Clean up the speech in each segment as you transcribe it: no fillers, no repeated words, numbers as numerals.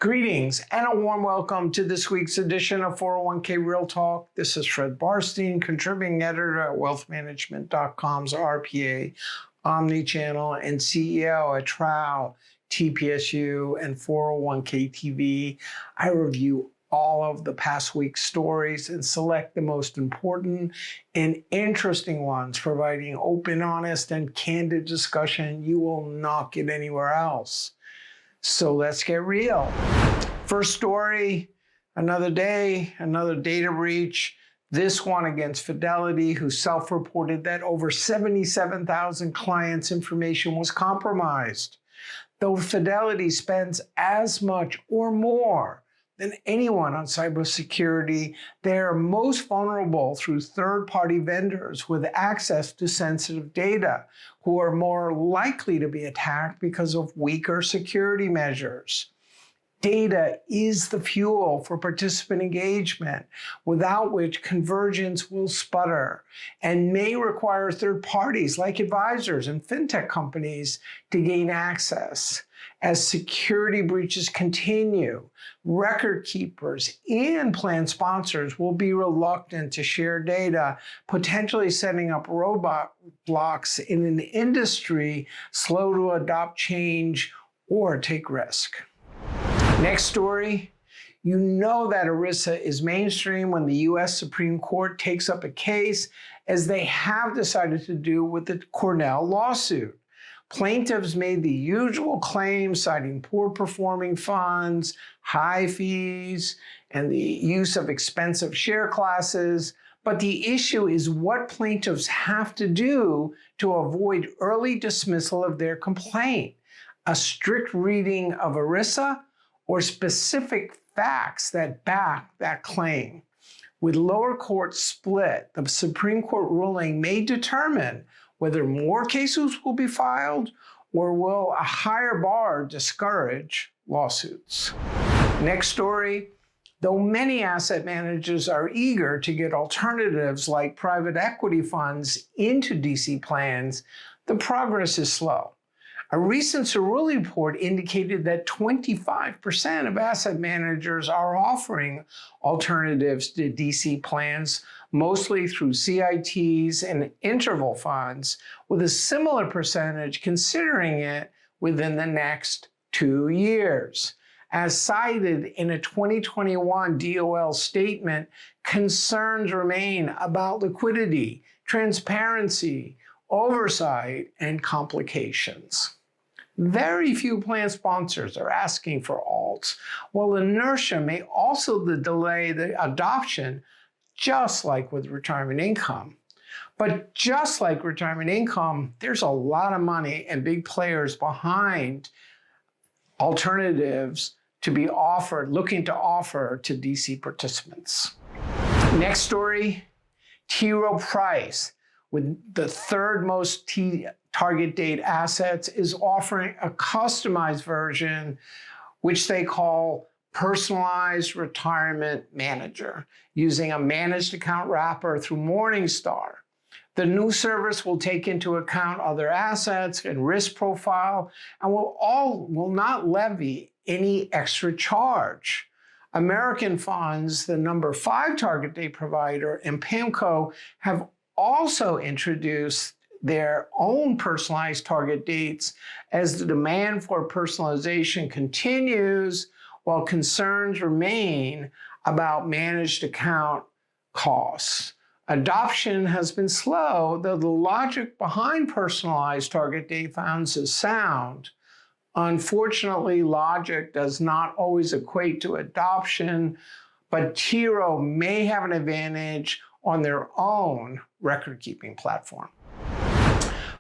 Greetings and a warm welcome to this week's edition of 401k Real Talk. This is Fred Barstein, contributing editor at wealthmanagement.com's RPA, Omnichannel, and CEO at Trow, TPSU, and 401k TV. I review all of the past week's stories and select the most important and interesting ones, providing open, honest, and candid discussion you will not get anywhere else. So let's get real. First story, another day, another data breach. This one against Fidelity, who self-reported that over 77,000 clients' information was compromised. Though Fidelity spends as much or more than anyone on cybersecurity, they are most vulnerable through third-party vendors with access to sensitive data, who are more likely to be attacked because of weaker security measures. Data is the fuel for participant engagement, without which convergence will sputter and may require third parties like advisors and fintech companies to gain access. As security breaches continue, record keepers and plan sponsors will be reluctant to share data, potentially setting up roadblocks in an industry slow to adopt change or take risk. Next story. You know that ERISA is mainstream when the U.S. Supreme Court takes up a case, as they have decided to do with the Cornell lawsuit. Plaintiffs made the usual claims, citing poor performing funds, high fees, and the use of expensive share classes. But the issue is what plaintiffs have to do to avoid early dismissal of their complaint: a strict reading of ERISA or specific facts that back that claim. With lower courts split, the Supreme Court ruling may determine whether more cases will be filed or will a higher bar discourage lawsuits. Next story. Though many asset managers are eager to get alternatives like private equity funds into DC plans, the progress is slow. A recent Cerulli report indicated that 25% of asset managers are offering alternatives to DC plans, mostly through CITs and interval funds, with a similar percentage considering it within the next 2 years. As cited in a 2021 DOL statement, concerns remain about liquidity, transparency, oversight, and complications. Very few plan sponsors are asking for alts, while inertia may also delay the adoption, just like with retirement income. But just like retirement income, there's a lot of money and big players behind alternatives to be offered, looking to offer to DC participants. Next story, T. Rowe Price, with the third most target date assets, is offering a customized version, which they call Personalized Retirement Manager, using a managed account wrapper through Morningstar. The new service will take into account other assets and risk profile and will not levy any extra charge. American Funds, the number 5 target date provider, and PAMCO have also introduced their own personalized target dates as the demand for personalization continues, while concerns remain about managed account costs. Adoption has been slow, though the logic behind personalized target date funds is sound. Unfortunately, logic does not always equate to adoption, but T. Rowe may have an advantage on their own record-keeping platform.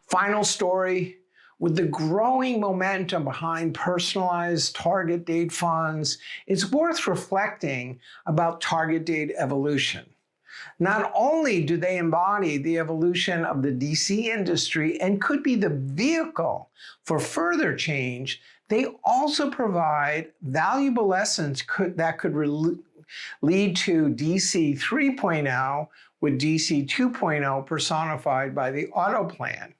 Final story. With the growing momentum behind personalized target date funds, it's worth reflecting about target date evolution. Not only do they embody the evolution of the DC industry and could be the vehicle for further change, they also provide valuable lessons that could lead to DC 3.0 with DC 2.0 personified by the auto plan.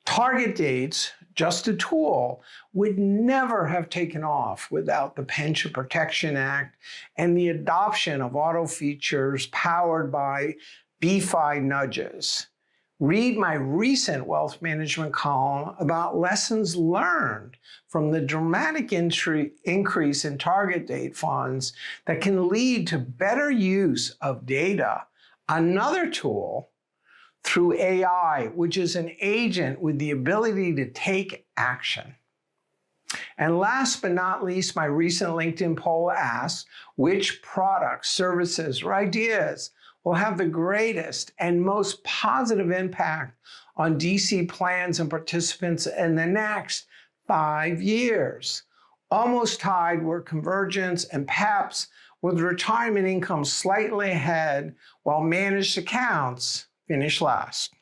Target dates, just a tool, would never have taken off without the Pension Protection Act and the adoption of auto features powered by BFI nudges. Read my recent wealth management column about lessons learned from the dramatic increase in target date funds that can lead to better use of data. Another tool through AI, which is an agent with the ability to take action. And last but not least, my recent LinkedIn poll asks, which products, services, or ideas will have the greatest and most positive impact on DC plans and participants in the next 5 years? Almost tied were convergence and PEPs, with retirement income slightly ahead, while managed accounts finished last.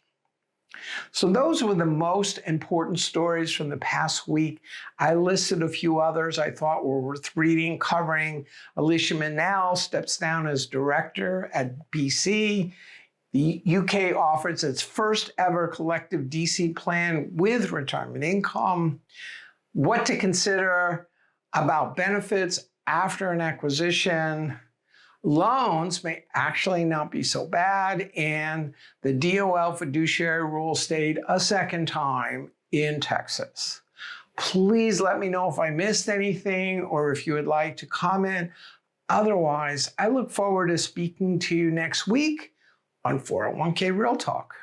So those were the most important stories from the past week. I listed a few others I thought were worth reading, covering Alicia Manel steps down as director at BC. The UK offers its first ever collective DC plan with retirement income. What to consider about benefits after an acquisition. Loans may actually not be so bad, and the DOL fiduciary rule stayed a second time in Texas. Please let me know if I missed anything or if you would like to comment. Otherwise, I look forward to speaking to you next week on 401k Real Talk.